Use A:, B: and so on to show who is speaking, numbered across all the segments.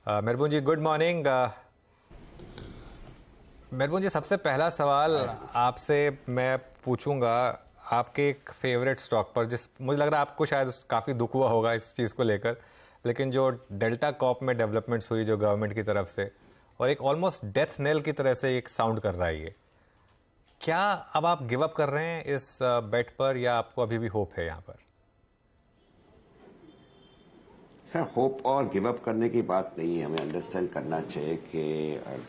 A: मेहरबान जी, good morning. मेहरबान जी, सबसे पहला सवाल आपसे मैं पूछूंगा आपके एक फेवरेट स्टॉक पर, जिस मुझे लग रहा है आपको शायद काफ़ी दुख हुआ होगा इस चीज़ को लेकर, लेकिन जो डेल्टा कॉप में डेवलपमेंट्स हुई जो गवर्नमेंट की तरफ से, और एक ऑलमोस्ट डेथ नेल की तरह से एक साउंड कर रहा है ये, क्या अब आप गिव अप कर रहे हैं इस बेट पर, या आपको अभी भी होप है यहाँ पर?
B: सर, होप और गिव अप करने की बात नहीं है। हमें अंडरस्टैंड करना चाहिए कि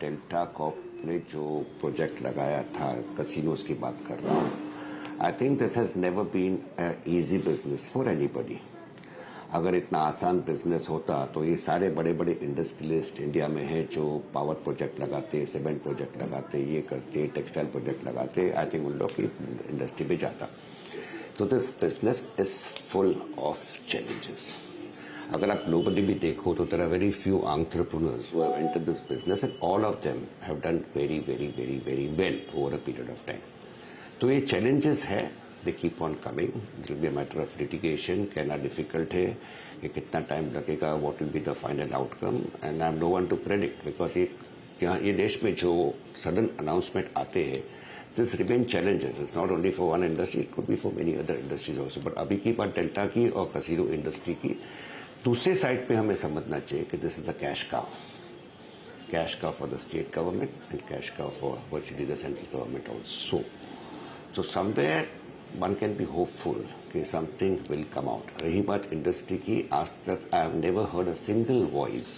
B: डेल्टा कॉप ने जो प्रोजेक्ट लगाया था, कसिनोज की बात कर रहा हूँ, I think this has never been easy business for anybody. अगर इतना आसान बिजनेस होता तो ये सारे बड़े बड़े इंडस्ट्रियलिस्ट इंडिया में हैं जो पावर प्रोजेक्ट लगाते, सीमेंट प्रोजेक्ट लगाते, ये करते, टेक्सटाइल प्रोजेक्ट लगाते, आई थिंक उन लोग की इंडस्ट्री में जाता। तो this business is full of challenges. अगर आप ग्लोबली भी देखो तो there are very few entrepreneurs who have entered this business and all of them have done very very very very well over a period of time. तो ये challenges है, they keep on coming. It will be a matter of litigation, कहना difficult है कि कितना time लगेगा, what will be the final outcome, and I am no one to predict, because ये देश में जो सडन अनाउंसमेंट आते हैं, this remain challenges. It's not only for one industry, it could be for many other industries also. But अभी की बात delta की और कसीनो इंडस्ट्री की। दूसरे साइड पे हमें समझना चाहिए कि this is a cash cow for the state government and cash cow for virtually the central government also. So somewhere one can be hopeful कि something will come out. रही बात इंडस्ट्री की, आज तक I have never heard a single voice,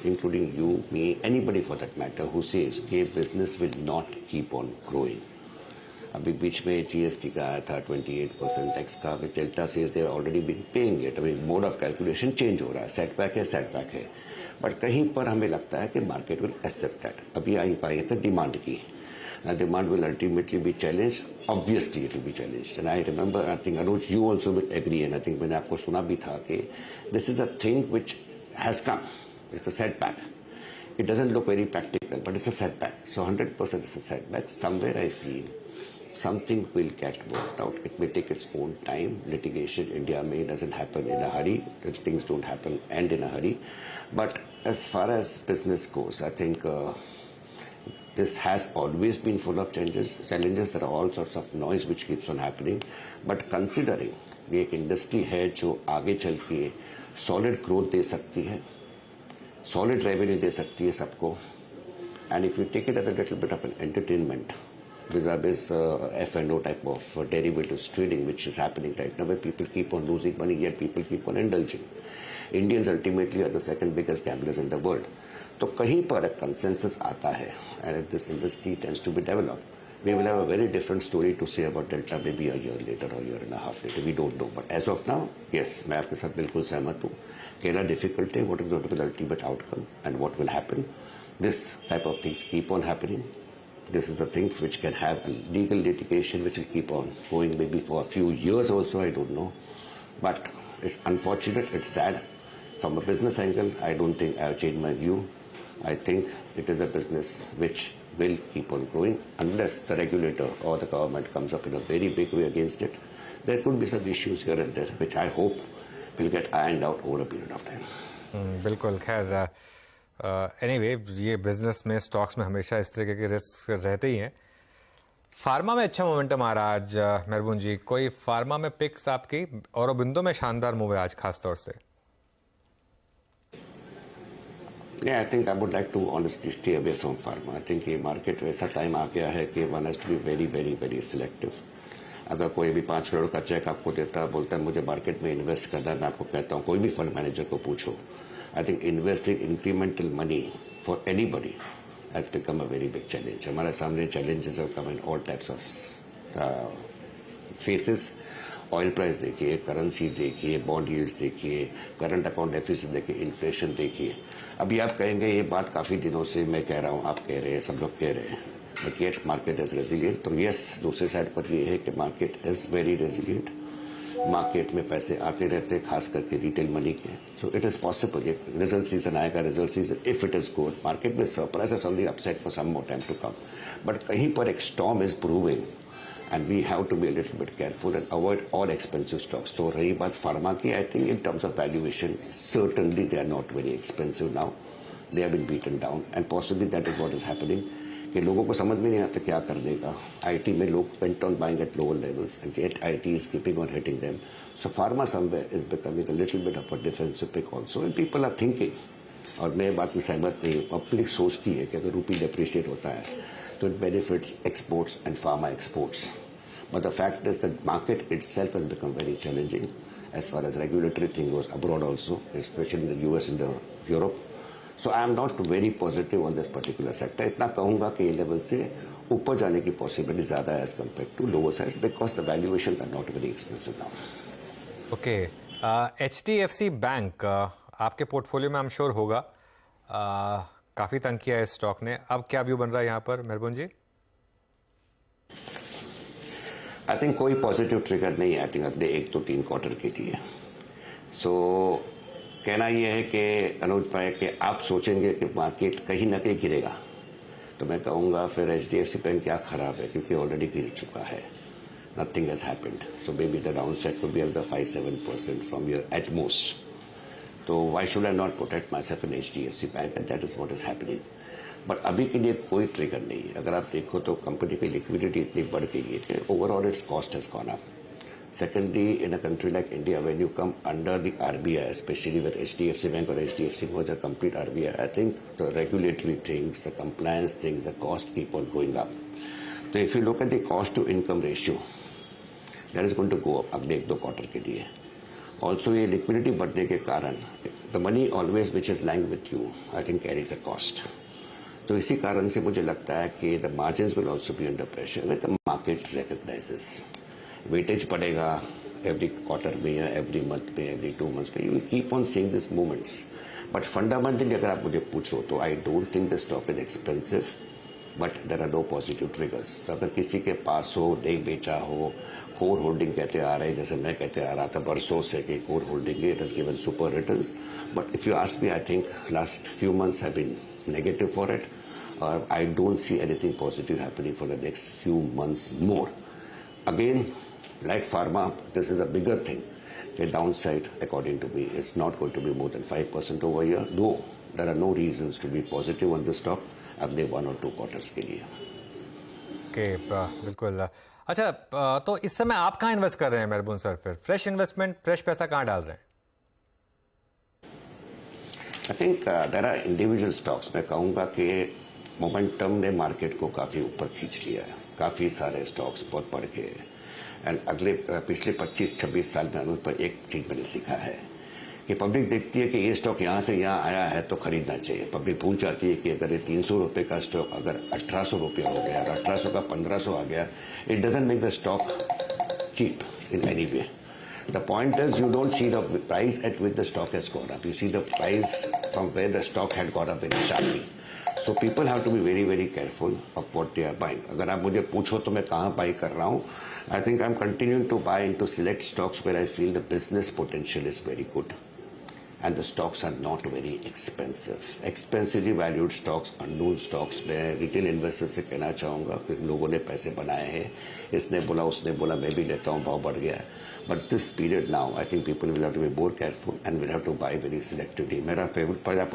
B: including you, me, anybody for that matter, who says कि business will not keep on growing. अभी बीच में GST का आया था 28% टैक्स का, which Delta says they already been paying it. अभी mode of calculation change हो रहा है, सेटबैक है, बट कहीं पर हमें लगता है कि मार्केट विल एक्सेप्ट दैट। अभी आई पाई है तो डिमांड की, demand will ultimately be challenged. Obviously, it will be challenged. And I remember, I think Anuj, you also will agree, and I think मैंने आपको सुना भी था कि this is a thing which has come. It's a setback. It doesn't look very practical, but it's a setback. So 100% it's a setback. Somewhere I feel something will get worked out. It may take its own time. Litigation India may doesn't happen in a hurry. Things don't happen and in a hurry. But as far as business goes, I think this has always been full of challenges. There are all sorts of noise which keeps on happening. But considering ये एक industry है जो आगे चल के solid growth दे सकती है, solid revenue दे सकती है सबको, and if you take it as a little bit of an entertainment vis-a-vis F&O type of derivatives trading which is happening right now, where people keep on losing money yet people keep on indulging. Indians ultimately are the second biggest gamblers in the world. तो कहीं पर एक consensus आता है, and if this industry tends to be developed, we will have a very different story to say about Delta maybe a year later or a year and a half later. We don't know. But as of now, yes, मैं आपके साथ बिल्कुल सहमत हूँ। कहना difficult है what is going to be the ultimate outcome and what will happen. This type of things keep on happening. This is a thing which can have a legal litigation which will keep on going maybe for a few years also, I don't know. But it's unfortunate, it's sad. From a business angle, I don't think I have changed my view. I think it is a business which will keep on growing unless the regulator or the government comes up in a very big way against it. There could be some issues here and there which I hope will get ironed out over a period of time.
A: बिल्कुल। खैर, anyway, ये business में, stocks में हमेशा इस तरीके के risk रहते ही हैं। फार्मा में अच्छा मोमेंटम आ रहा है आज। मेहरबान जी, कोई फार्मा में पिक्स आपकी? औरोबिंदो में शानदार मूव है आज खास तौर से।
B: Yeah, I think I would like to honestly stay away from pharma. I think ये मार्केट वैसा टाइम आ गया है कि one has to be very very very selective. अगर कोई भी 5 करोड़ का चेक आपको देता है, बोलता है मुझे मार्केट में इन्वेस्ट करना है, मैं आपको कहता हूँ कोई भी फंड मैनेजर को पूछो, I think investing incremental money for anybody has become a very big challenge. हमारे सामने challenges have come in all types of faces. Oil price देखिए, करेंसी देखिए, बॉन्ड यील्ड्स देखिए, करंट अकाउंट डेफिसिट देखिए, inflation देखिए। अभी आप कहेंगे ये बात काफ़ी दिनों से मैं कह रहा हूँ, आप कह रहे हैं, सब लोग कह रहे हैं, but yet market is resilient. तो यस, दूसरे साइड पर ये है कि market is very resilient. Market में पैसे आते रहते हैं, खास करके रिटेल मनी के। सो इट इज पॉसिबल, ये रिजल्ट सीजन आएगा, result season if it is good, market में surprises on the upside for some more time to come. But कहीं पर एक storm is brewing and we have to be a little bit careful and avoid all expensive stocks. So रही बात pharma की, I think in terms of valuation, certainly they are not very expensive now. They have been beaten down, and possibly that is what is happening. कि लोगों को समझ में नहीं आता क्या करने का. IT में लोग went on buying at lower levels, and yet IT is keeping on hitting them. So pharma somewhere is becoming a little bit of a defensive pick also, and people are thinking. और मैं बात में सहमत नहीं हूँ. Public सोचती है कि अगर रूपी डेप्रिशिएट होता है तो it benefits exports and pharma exports. But the fact is that market itself has become very challenging as far as regulatory thing goes abroad also, especially in the US and the Europe. So I am not very positive on this particular sector. इतना कहूँगा कि ये level से ऊपर जाने की possibility ज़्यादा है as compared to lower sides because the valuations are not very expensive now.
A: Okay, HDFC bank आपके पोर्टफोलियो में आई एम श्योर होगा. काफ़ी तंग किया है इस स्टॉक ने. अब क्या व्यू बन रहा है यहाँ पर मेहरबान जी?
B: आई थिंक कोई पॉजिटिव ट्रिगर नहीं है. आई थिंक अगले 1 to 3 क्वार्टर के लिए. सो कहना यह है कि अनुज भाई कि आप सोचेंगे कि मार्केट कहीं ना कहीं गिरेगा, तो मैं कहूँगा फिर HDFC बैंक क्या खराब है, क्योंकि ऑलरेडी गिर चुका है. Nothing has happened. So maybe the downside could be at the 5-7% from here at most. So why should I not protect myself in HDFC Bank? And that is what is happening. But अभी के लिए कोई trigger नहीं है. अगर आप देखो तो कंपनी की लिक्विडिटी इतनी बढ़ गई है कि overall it's cost has gone up. Secondly, in a country like India, when you come under the RBI, especially with HDFC Bank or HDFC merger complete RBI, I think the regulatory things, the compliance things, the cost keep on going up. So if you look at the cost to income ratio, that is going to go up अगले 1-2 quarter के लिए. Also ये liquidity बढ़ने के कारण the money always which is lying with you, I think carries a cost. तो इसी कारण से मुझे लगता है कि the margins will also be under pressure when the market recognizes. Weightage पड़ेगा एवरी क्वार्टर में या एवरी मंथ में, एवरी 2 months में. You will keep on seeing this movements. But fundamentally अगर आप मुझे पूछो तो I don't think the stock is expensive, but there are no positive triggers. तो अगर किसी के पास हो, नहीं बेचा हो, कोर होल्डिंग कहते आ रहे हैं, जैसे मैं कहते आ रहा था बरसों से कि core holding it has given super returns. But if you ask me, I think last few months have been negative for it. I don't see anything positive happening for the next few months more. Again, like pharma, this is a bigger thing. The downside, according to me, is not going to be more than 5% over here. Though there are no reasons to be positive on the stock अगले 1 or 2 quarters के लिए.
A: Okay, बिल्कुल. अच्छा, तो इस समय आप कहाँ इन्वेस्ट कर रहे हैं मेहरबान सर? फिर फ्रेश इन्वेस्टमेंट, फ्रेश पैसा कहाँ डाल रहे हैं?
B: I think there are individual stocks. मैं कहूँगा कि मोमेंटम ने मार्केट को काफ़ी ऊपर खींच लिया है. काफ़ी सारे स्टॉक्स बहुत बढ़ गए हैं. एंड अगले पिछले 25-26 साल में अनुज पर एक चीज़ मैंने सीखा है कि पब्लिक देखती है कि ये स्टॉक यहाँ से यहाँ आया है तो खरीदना चाहिए. पब्लिक भूल जाती है कि अगर ये 300 रुपये का स्टॉक अगर 1800 रुपया हो गया और 1800 का 1500 आ गया, it doesn't make the stock cheap in any way. The point is you don't see the price at which the stock has gone up. You see the price from where the stock had gone up very sharply. So people have to be very, very careful of what they are buying. अगर आप मुझे पूछो तो मैं कहाँ by कर रहा हूँ, I think I'm continuing to buy into select stocks where I feel the business potential is very good. And the stocks are not very expensive. Expensively valued stocks, unknown stocks, मैं retail investor से कहना चाहूँगा कि लोगों ने पैसे बनाए हैं, इसने बोला उसने बोला मैं भी लेता हूँ, भाव बढ़ गया है. But this period now, I think people will have to be more careful and will have to buy very selectively. मेरा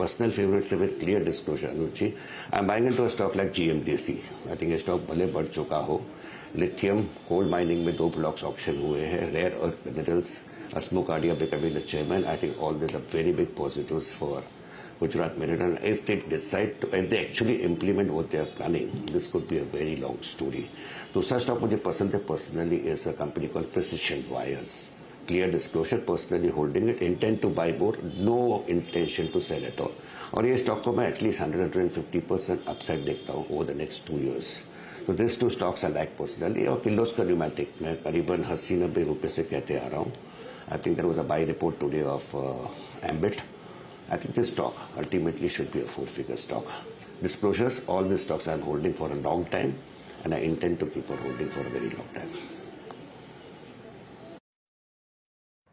B: personal favorite से with clear disclosure, Anuj ji, I'm buying into a stock like GMDC. I think ये stock भले बढ़ चुका हो. Lithium coal mining में 2 blocks option हुए हैं. Rare earth minerals, Asmokadia becoming the chairman. I think all these are very big positives for Gujarat Mineral. If they decide to, if they actually implement what they are planning, this could be a very long story. दूसरा stock मुझे पसंद है personally is a company called Precision Wires. Clear disclosure, personally holding it, intend to buy more, no intention to sell at all. और ये stock को मैं at least 150% upside देखता हूँ over the next 2 years. So these 2 stocks I like personally. और Kirloskar pneumatic मैं करीबन 80-90 रुपये से कहते आ रहा हूँ. I think there was a buy report today of Ambit. I think this stock ultimately should be a 4-figure stock. Disclosures, all these stocks I'm holding for a long time and I intend to keep on holding for a very long time.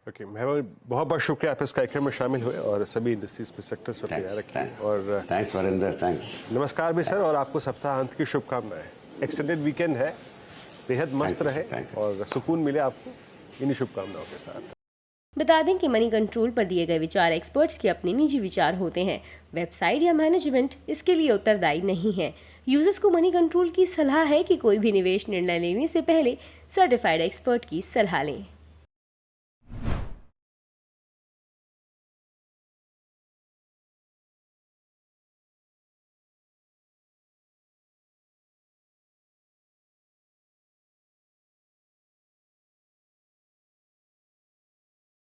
C: Okay, मेहरबान, बहुत बहुत शुक्रिया आप इस कार्यक्रम में शामिल हुए और सभी इंडस्ट्रीज पे सेक्टर्स पर तैयार रखिए. और
B: थैंक्स वरिंदर, थैंक्स.
C: नमस्कार भी सर, और आपको सप्ताहांत की शुभकामनाएं. एक्सटेंडेड वीकेंड है, बेहद मस्त
B: Thank you,
C: रहे
B: sir. Thank you.
C: और सुकून मिले आपको, इन्हीं शुभकामनाओं के साथ।
D: बता दें कि मनी कंट्रोल पर दिए गए विचार एक्सपर्ट्स के अपने निजी विचार होते हैं। वेबसाइट या मैनेजमेंट इसके लिए उत्तरदायी नहीं है। यूजर्स को मनी कंट्रोल की सलाह है कि कोई भी निवेश निर्णय लेने से पहले सर्टिफाइड एक्सपर्ट की सलाह लें।